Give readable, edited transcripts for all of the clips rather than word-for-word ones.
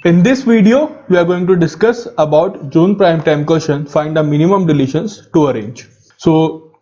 In this video, we are going to discuss about Jones prime time question, find the minimum deletions to a range. So,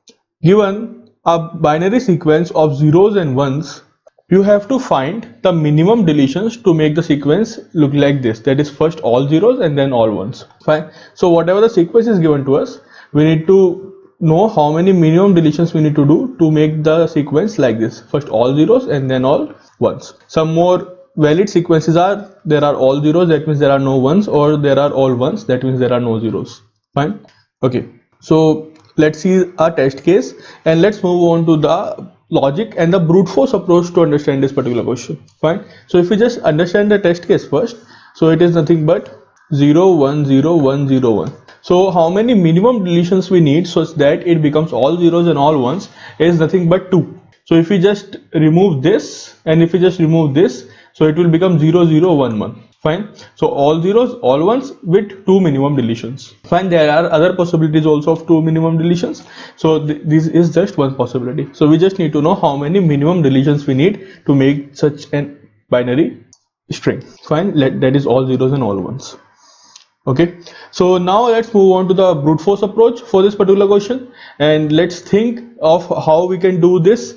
given a binary sequence of zeros and ones, you have to find the minimum deletions to make the sequence look like this. That is first all zeros and then all ones. Fine. So whatever the sequence is given to us, we need to know how many minimum deletions we need to do to make the sequence like this. First all zeros and then all ones. Some more valid sequences are there are all zeros, that means there are no ones, or there are all ones, that means there are no zeros. Fine. Okay. So let's see a test case and let's move on to the logic and the brute force approach to understand this particular question. Fine. So if we just understand the test case first, so it is nothing but 0 1 0 1 0 1. So how many minimum deletions we need such that it becomes all zeros and all ones is nothing but 2. So if we just remove this and if we just remove this, so it will become 0 0 1 1. Fine. So all zeros, all ones with 2 minimum deletions. Fine. There are other possibilities also of 2 minimum deletions. So this is just one possibility. So we just need to know how many minimum deletions we need to make such an binary string. Fine. That is all zeros and all ones. Okay. So now let's move on to the brute force approach for this particular question, and let's think of how we can do this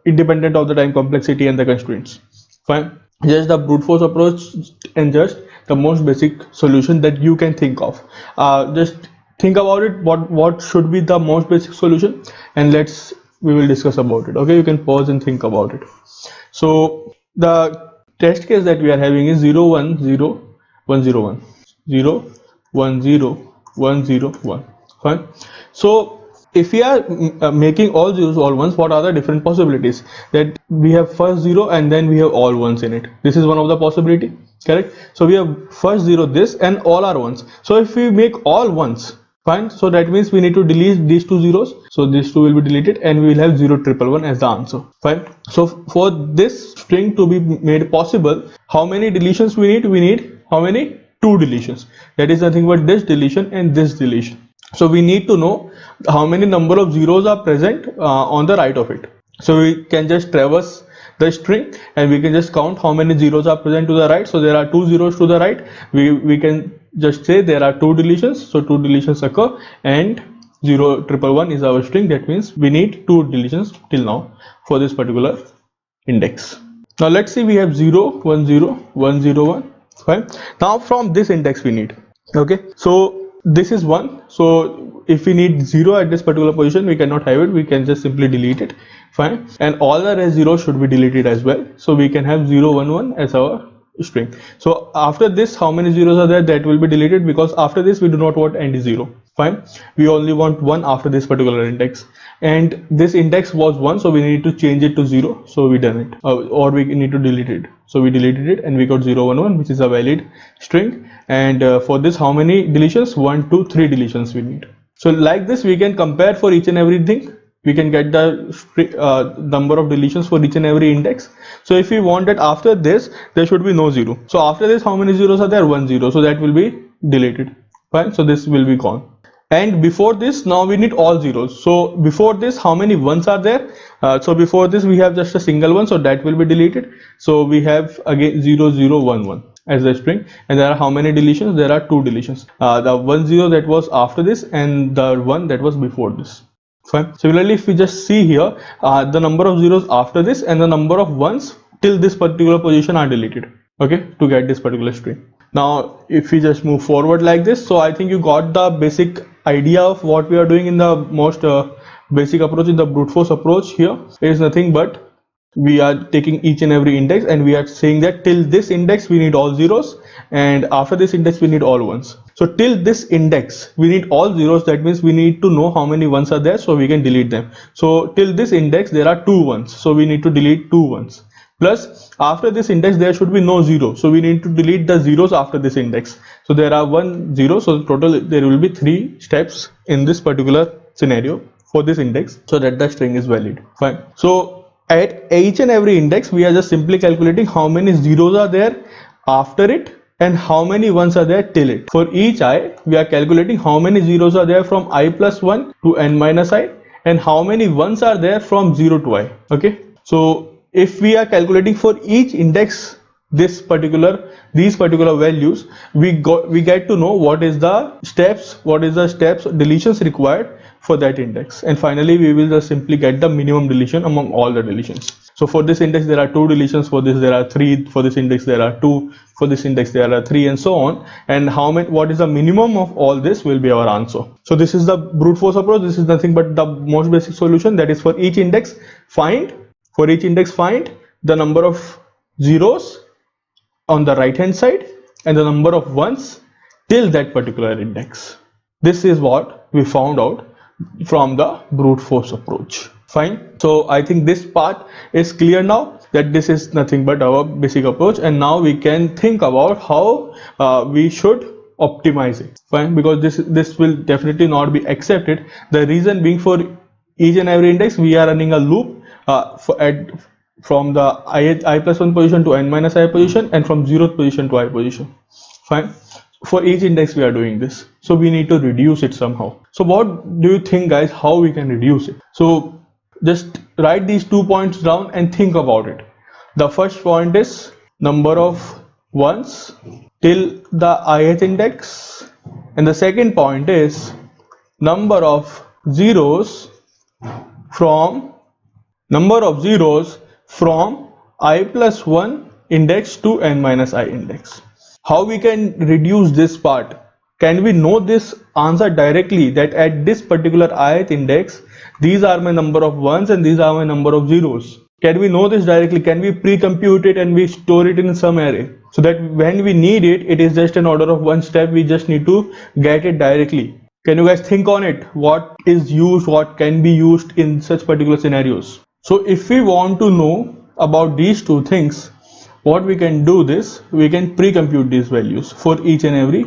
independent of the time complexity and the constraints. Fine. Just the brute force approach and just the most basic solution that you can think of. Just think about it, what should be the most basic solution, and we will discuss about it. Okay, you can pause and think about it. So the test case that we are having is 0 1 0 1 0 1 0 1 0 1 0 1. Fine. So if we are making all zeros all ones, what are the different possibilities? That we have first zero and then we have all ones in it. This is one of the possibility, correct? So we have first zero this and all are ones. So if we make all ones, fine, so that means we need to delete these two zeros, so these two will be deleted and we will have 0 1 1 as the answer. Fine. So for this string to be made possible, how many deletions we need how many? 2 deletions. That is nothing but this deletion and this deletion. So we need to know how many number of zeros are present on the right of it. So we can just traverse the string and we can just count how many zeros are present to the right. So there are 2 zeros to the right. We can just say there are 2 deletions. So 2 deletions occur and 0 1 1 is our string. That means we need 2 deletions till now for this particular index. Now let's see, we have 0 1 0 1 0 1. Fine. Now from this index we need. Okay. So this is 1. So if we need 0 at this particular position, we cannot have it. We can just simply delete it. Fine. And all the rest zeros should be deleted as well. So we can have 0 1 1 as our string. So after this, how many zeros are there? That will be deleted, because after this we do not want any 0. Fine. We only want 1 after this particular index, and this index was 1, so we need to change it to 0. So we done it, or we need to delete it. So we deleted it and we got 0 1 1, which is a valid string. And for this, how many deletions? 1 2 3 deletions we need. So like this we can compare for each and everything. We can get the number of deletions for each and every index. So if we want that after this there should be no 0, so after this how many zeros are there? 1 0, so that will be deleted. Fine. So this will be gone. And before this, now we need all zeros. So before this, how many ones are there? So before this we have just a single one, so that will be deleted. So we have again 0 0 1 1 as the string, and there are how many deletions? There are 2 deletions. The 1 0 that was after this and the 1 that was before this. Fine. Similarly, if we just see here, the number of zeros after this and the number of ones till this particular position are deleted. Okay, to get this particular string. Now if we just move forward like this, so I think you got the basic idea of what we are doing in the most basic approach. In the brute force approach, here is nothing but we are taking each and every index and we are saying that till this index we need all zeros, and after this index we need all ones. So till this index we need all zeros, that means we need to know how many ones are there so we can delete them. So till this index there are 2 ones, so we need to delete 2 ones. Plus after this index there should be no 0, so we need to delete the zeros after this index. So there are 1 0, so total there will be 3 steps in this particular scenario for this index, so that the string is valid. Fine. So at each and every index we are just simply calculating how many zeros are there after it and how many ones are there till it. For each I, we are calculating how many zeros are there from I plus 1 to n minus I, and how many ones are there from 0 to I. Okay. So if we are calculating for each index these particular values, we get to know what is the steps deletions required for that index, and finally we will just simply get the minimum deletion among all the deletions. So for this index there are 2 deletions, for this there are 3, for this index there are 2, for this index there are 3, and so on. And what is the minimum of all this will be our answer. So this is the brute force approach. This is nothing but the most basic solution, that is for each index find the number of zeros on the right hand side and the number of ones till that particular index. This is what we found out from the brute force approach. Fine. So I think this part is clear now, that this is nothing but our basic approach, and now we can think about how we should optimize it. Fine, because this will definitely not be accepted. The reason being, for each and every index we are running a loop from the I plus 1 position to n minus I position, and from 0th position to I position. Fine. For each index we are doing this, so we need to reduce it somehow. So what do you think, guys, how we can reduce it? So just write these 2 points down and think about it. The first point is number of ones till the ith index, and the second point is number of zeros from I plus 1 index to n minus I index. How we can reduce this part? Can we know this answer directly, that at this particular ith index these are my number of ones and these are my number of zeros? Can we know this directly? Can we pre-compute it and we store it in some array, so that when we need it, it is just an order of one step, we just need to get it directly? Can you guys think on it? What is used, what can be used in such particular scenarios? So if we want to know about these two things, what we can do this, we can pre-compute these values for each and every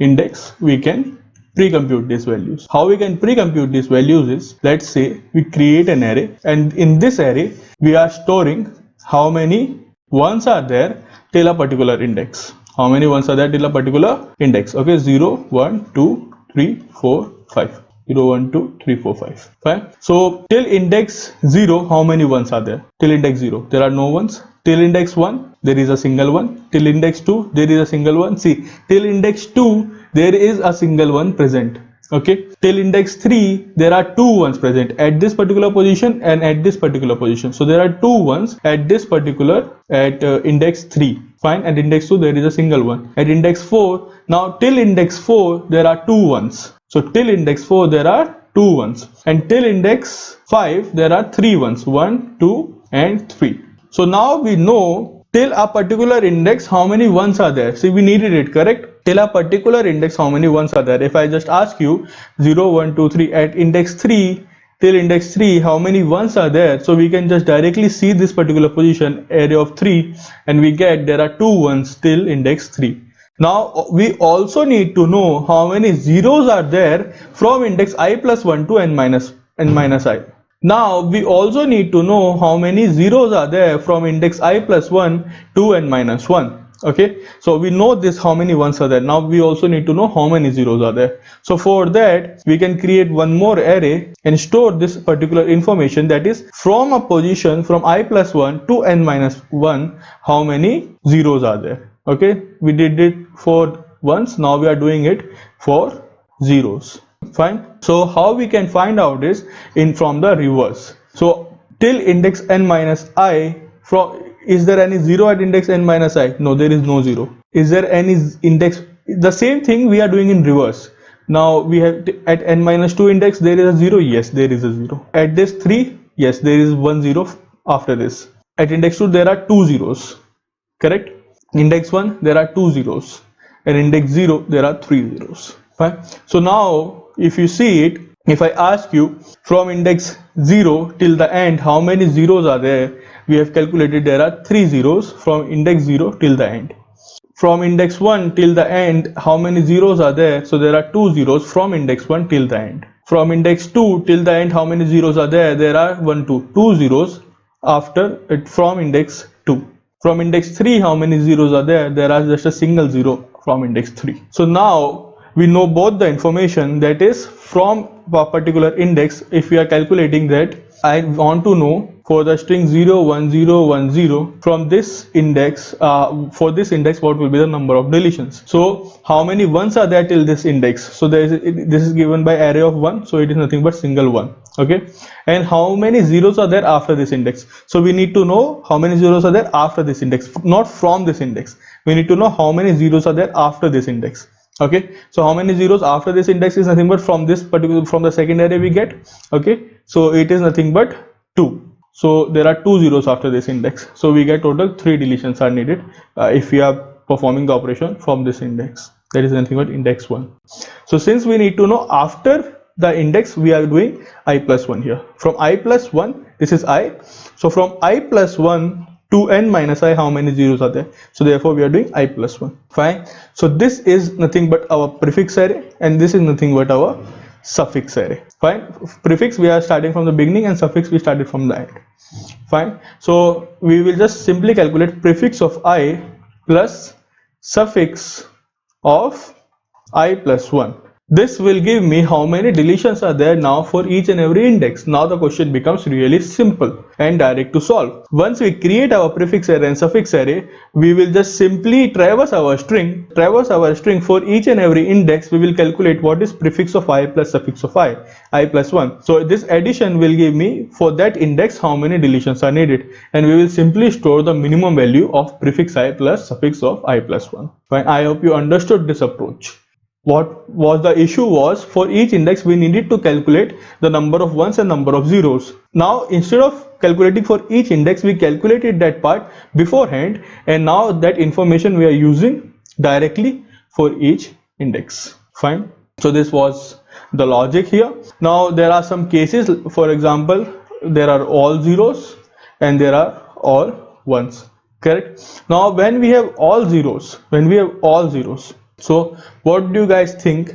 index. We can pre-compute these values. How we can pre-compute these values is, let's say we create an array, and in this array we are storing how many ones are there till a particular index. How many ones are there till a particular index? Okay, 0, 1, 2, 3, 4, 5. 0, 1, 2, 3, 4, 5. Fine. So till index 0, how many ones are there? Till index 0, there are no ones. Till index 1, there is a single one. Till index 2, there is a single one. See, till index 2, there is a single one present. Okay. Till index 3, there are 2 ones present at this particular position and at this particular position. So there are 2 ones at this particular, at index 3. Fine. At index 2, there is a single one. At index 4, now till index 4, there are 2 ones. So till index 4, there are 2 ones. And till index 5, there are 3 ones. 1, 2, and 3. So now we know till a particular index how many ones are there. See, we needed it, correct? Till a particular index how many ones are there. If I just ask you 0, 1, 2, 3 at index 3, till index 3 how many ones are there, so we can just directly see this particular position, array of 3, and we get there are 2 ones till index 3. Now we also need to know how many zeros are there from index I plus 1 to n minus I. Now we also need to know how many zeros are there from index I plus 1 to n minus 1. Okay, so we know this, how many ones are there. Now we also need to know how many zeros are there. So for that we can create one more array and store this particular information, that is from a position from I plus 1 to n minus 1, how many zeros are there. Okay, we did it for ones, now we are doing it for zeros. Fine. So how we can find out is from the reverse. So till index n minus I, is there any zero at index n minus I? No, there is no zero. Is there any index? The same thing we are doing in reverse. Now we have at n minus 2 index, there is a 0. Yes, there is a 0. At this 3, yes, there is 1 0 after this. At index 2, there are 2 zeros. Correct? Index 1, there are 2 zeros. And index 0, there are 3 zeros. Fine. So now if you see it, if I ask you from index 0 till the end how many zeros are there, we have calculated there are 3 zeros from index 0 till the end. From index 1 till the end, how many zeros are there? So there are 2 zeros from index 1 till the end. From index 2 till the end, how many zeros are there? There are 2 zeros after it from index 2. From index 3, how many zeros are there? There are just a single zero from index 3. So now we know both the information, that is from a particular index. If we are calculating that, I want to know for the string 0 1 0 1 0, from this index, for this index, what will be the number of deletions? So how many ones are there till this index? So this is given by array of 1, so it is nothing but single 1. Okay, and how many zeros are there after this index? So we need to know how many zeros are there after this index, not from this index. We need to know how many zeros are there after this index. Okay, so how many zeros after this index is nothing but from this particular, from the second array we get. Okay, so it is nothing but 2. So there are 2 zeros after this index, so we get total 3 deletions are needed if we are performing the operation from this index, that is nothing but index 1. So since we need to know after the index, we are doing I plus 1 here. From I plus 1, this is I, so from I plus 1 to n minus I, how many zeros are there? So therefore we are doing I plus 1. Fine. So this is nothing but our prefix array, and this is nothing but our suffix array. Fine. Prefix we are starting from the beginning, and suffix we started from the end. Fine. So we will just simply calculate prefix of I plus suffix of I plus 1. This will give me how many deletions are there now for each and every index. Now the question becomes really simple and direct to solve. Once we create our prefix array and suffix array, we will just simply traverse our string for each and every index. We will calculate what is prefix of I plus suffix of I plus 1. So this addition will give me for that index how many deletions are needed, and we will simply store the minimum value of prefix I plus suffix of I plus 1. Fine. I hope you understood this approach. What was the issue was, for each index we needed to calculate the number of ones and number of zeros. Now instead of calculating for each index, we calculated that part beforehand, and now that information we are using directly for each index. Fine. So this was the logic here. Now there are some cases, for example, there are all zeros and there are all ones. Correct. Now when we have all zeros, so what do you guys think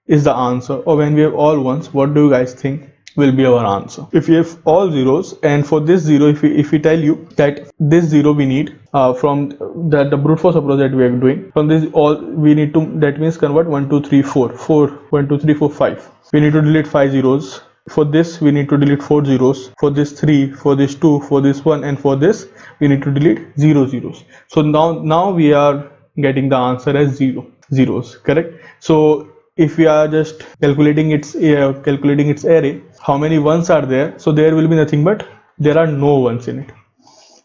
is the answer? Or when we have all ones, what do you guys think will be our answer? If we have all zeros, and for this zero, if we tell you that this zero we need from the brute force approach that we are doing, from this all we need to, that means convert 1 2 3 4 1 2 3 4 5. We need to delete 5 zeros. For this we need to delete 4 zeros. For this 3, for this 2, for this 1, and for this we need to delete 0 zeros. So now we are getting the answer as 0 zeros. Correct. So if we are just calculating its array, how many ones are there? So there will be nothing but, there are no ones in it.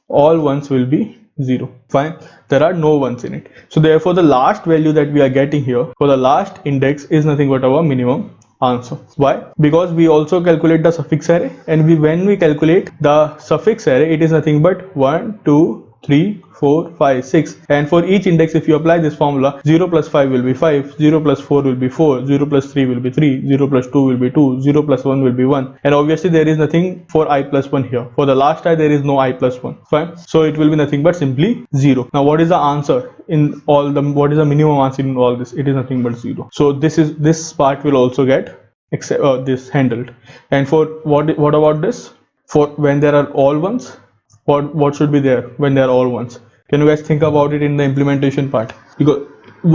All ones will be 0. Fine. There are no ones in it. So therefore the last value that we are getting here for the last index is nothing but our minimum answer. Why? Because we also calculate the suffix array, and when we calculate the suffix array, it is nothing but 1 2 3 4 5 6, and for each index if you apply this formula, 0 plus 5 will be 5, 0 plus 4 will be 4, 0 plus 3 will be 3, 0 plus 2 will be 2, 0 plus 1 will be 1, and obviously there is nothing for I plus 1 here. For the last I, there is no I plus 1. Fine. So it will be nothing but simply 0. Now what is the answer in all the, what is the minimum answer in all this? It is nothing but 0. So this part will also get this handled. And for what about this? For when there are all ones, what should be there when there are all ones? Can you guys think about it in the implementation part? Because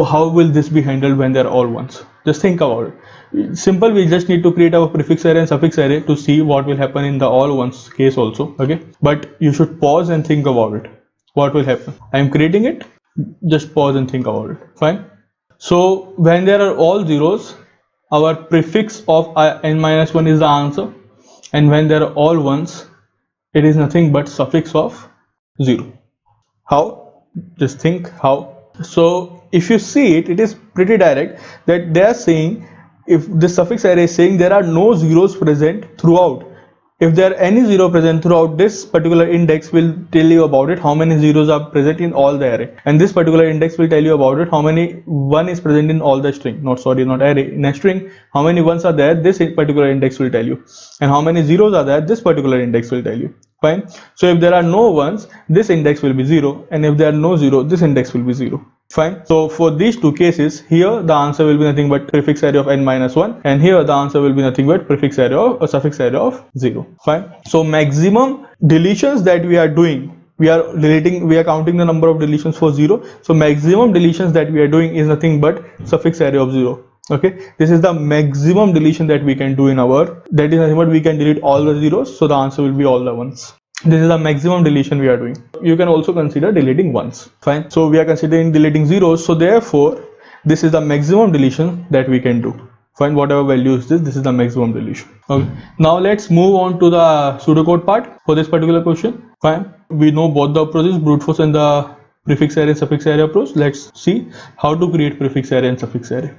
how will this be handled when there are all ones? Just think about it. Simple. We just need to create our prefix array and suffix array to see what will happen in the all ones case also. Okay, but you should pause and think about it. What will happen? I am creating it. Just pause and think about it. Fine. So when there are all zeros, our prefix of n minus 1 is the answer, and when there are all ones, it is nothing but suffix of 0. How? Just think how. So if you see it, it is pretty direct, that they are saying, if the suffix array is saying there are no zeros present throughout, if there are any zero present throughout, this particular index will tell you about it, how many zeros are present in all the array, and this particular index will tell you about it, how many one is present in all the string, not array, in a string, how many ones are there, this particular index will tell you, and how many zeros are there, this particular index will tell you. Fine. So if there are no ones, this index will be 0, and if there are no 0, this index will be 0. Fine. So for these two cases, here the answer will be nothing but prefix array of n minus 1, and here the answer will be nothing but prefix array of or suffix array of 0. Fine. So maximum deletions that we are doing, we are counting the number of deletions for 0. So maximum deletions that we are doing is nothing but suffix array of 0. Okay, this is the maximum deletion that we can do in our, that is nothing but we can delete all the zeros, so the answer will be all the ones. This is the maximum deletion we are doing. You can also consider deleting ones. Fine. So we are considering deleting zeros. So therefore, this is the maximum deletion that we can do. Fine. Whatever value is this is the maximum deletion. Okay. Now let's move on to the pseudocode part for this particular question. Fine. We know both the approaches, brute force and the prefix array and suffix array approach. Let's see how to create prefix array and suffix array.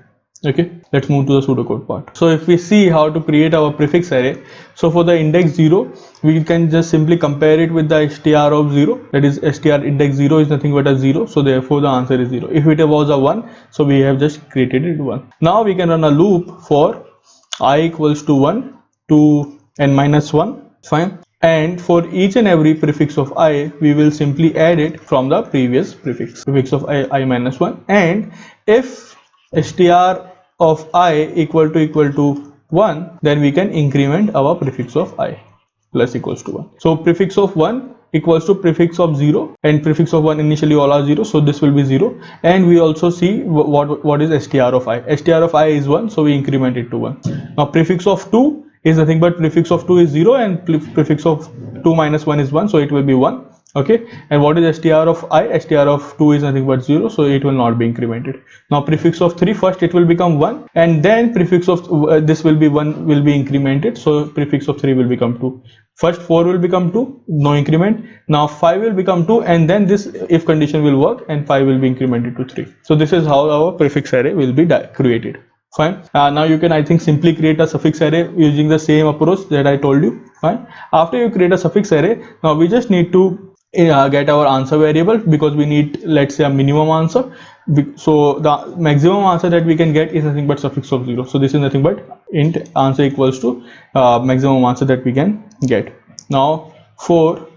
Okay, let's move to the pseudocode part. So if we see how to create our prefix array, so for the index 0, we can just simply compare it with the str of 0, that is str index 0 is nothing but a 0, so therefore the answer is 0. If it was a 1, so we have just created it 1. Now we can run a loop for I equals to 1 to n minus 1, fine. And for each and every prefix of I, we will simply add it from the previous prefix of I minus 1. And if str of I equal to 1, then we can increment our prefix of I plus equals to 1. So prefix of 1 equals to prefix of 0, and prefix of 1 initially all are 0, so this will be 0. And we also see what is str of I. Str of I is 1, so we increment it to 1. Now prefix of 2 is nothing but prefix of 2 is 0 and prefix of 2 minus 1 is 1, so it will be 1. Okay, and what is str of I? Str of 2 is nothing but 0, so it will not be incremented. Now prefix of 3, first it will become 1, and then prefix of this will be 1 will be incremented, so prefix of 3 will become 2. First 4 will become 2, no increment. Now 5 will become 2, and then this if condition will work and 5 will be incremented to 3. So this is how our prefix array will be created. Fine. Now you can, I think, simply create a suffix array using the same approach that I told you. Fine. After you create a suffix array, now we just need to get our answer variable, because we need, let's say, a minimum answer. So the maximum answer that we can get is nothing but suffix of 0. So this is nothing but int answer equals to maximum answer that we can get. Now for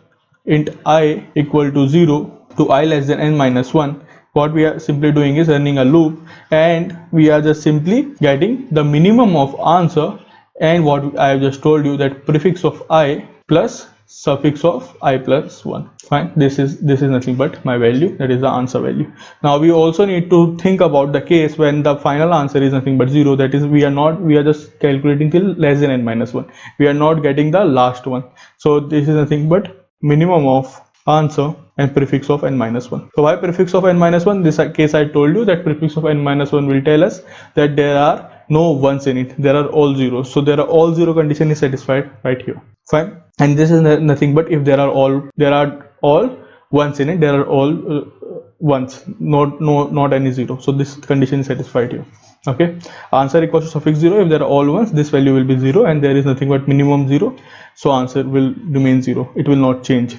int I equal to 0 to I less than n minus 1, what we are simply doing is running a loop, and we are just simply getting the minimum of answer, and what I have just told you, that prefix of I plus suffix of I plus 1. Fine. This is nothing but my value, that is the answer value. Now we also need to think about the case when the final answer is nothing but 0, that is we are just calculating till less than n minus 1. We are not getting the last one. So this is nothing but minimum of answer and prefix of n minus 1. So why prefix of n minus 1? This case I told you that prefix of n minus 1 will tell us that there are no ones in it, there are all zeros. So there are all 0 condition is satisfied right here. Fine. And this is nothing but if there are all ones in it, there are all ones, not any 0. So this condition is satisfied here. Okay, answer equals to suffix 0. If there are all ones, this value will be 0, and there is nothing but minimum 0, so answer will remain 0. It will not change.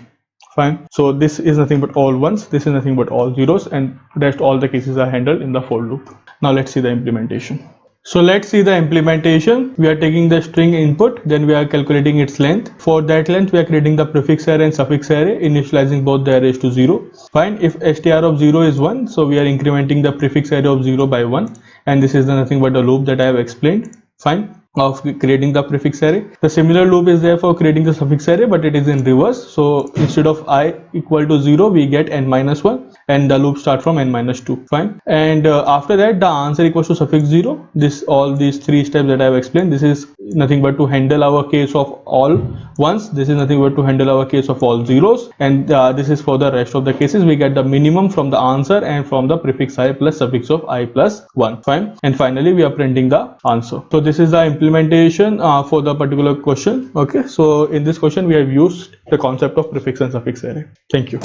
Fine. So this is nothing but all ones, this is nothing but all zeros, and rest all the cases are handled in the for loop. Now let's see the implementation. So let's see the implementation. We are taking the string input, then we are calculating its length. For that length, we are creating the prefix array and suffix array, initializing both the arrays to 0. Fine. If str of 0 is 1, so we are incrementing the prefix array of 0 by 1, and this is nothing but a loop that I have explained. Fine. Of creating the prefix array. The similar loop is there for creating the suffix array, but it is in reverse. So instead of I equal to 0, we get n minus 1, and the loop start from n minus 2. Fine. And after that, the answer equals to suffix 0. All these 3 steps that I have explained, this is nothing but to handle our case of all ones. This is nothing but to handle our case of all zeros, and this is for the rest of the cases. We get the minimum from the answer and from the prefix I plus suffix of I plus 1. Fine. And finally, we are printing the answer. So this is the implementation for the particular question. Okay, so in this question we have used the concept of prefix and suffix array. Thank you.